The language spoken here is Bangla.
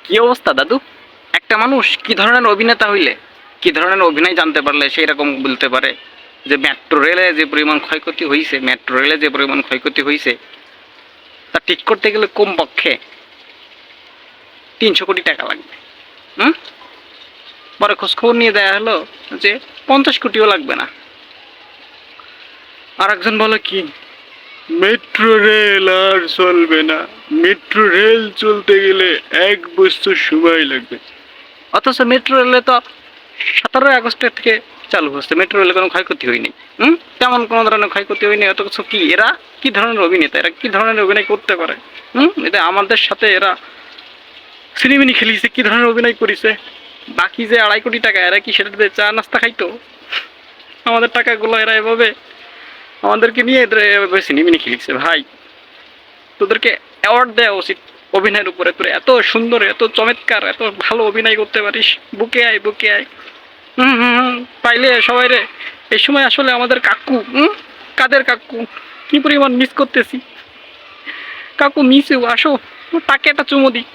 কি অবস্থা দাদু? একটা মানুষ কি ধরনের অভিনেতা হইলে, কি ধরনের অভিনয় জানতে পারলে সেই রকম বলতে পারে যে মেট্রো রেলে যে পরিমাণ ক্ষয়ক্ষতি হয়েছে, মেট্রো রেলে যে পরিমাণ ক্ষয়ক্ষতি হয়েছে তা ঠিক করতে গেলে কমপক্ষে 300 কোটি টাকা লাগবে। হুম? পরে খোঁজখবর নিয়ে দেয়া হলো যে 50 কোটিও লাগবে না। আর একজন বলে কি মেট্রো রেল আর চলবে না, মেট্রো রেল চলতে গেলে 1 বছর সময় লাগবে। অথচ মেট্রো রেলে তো 17ই আগস্টের থেকে চালু হচ্ছে, মেট্রো রেলে কোনো ক্ষয়ক্ষতি হয়নি। তেমন কোনো ধরনের ক্ষয়ক্ষতি হয়নি। অথচ কি এরা কি ধরনের অভিনেতা, এরা কি ধরনের অভিনয় করতে পারে? এটা আমাদের সাথে এরা সিনেমিনি খেলিছে, কি ধরনের অভিনয় করেছে। বাকি যে 2.5 কোটি টাকা, এরা কি সেটাতে চা নাস্তা খাইতো? আমাদের টাকাগুলো এরা এভাবে আমাদেরকে নিয়ে এদের এভাবে সিনেমিনি খেলিছে। ভাই, তোদেরকে অ্যাওয়ার্ড দেওয়া উচিত অভিনয়ের উপরে। তোর এত সুন্দর, এত চমৎকার, এত ভালো অভিনয় করতে পারিস, বুকে আয়, বুকে আয়। পাইলে সবাই রে। এই সময় আসলে আমাদের কাকু, কাদের কাকু, কি পরিমাণ মিস করতেছি। কাকু মিস ইউ, আসো, তাকে একটা চুমো দিই।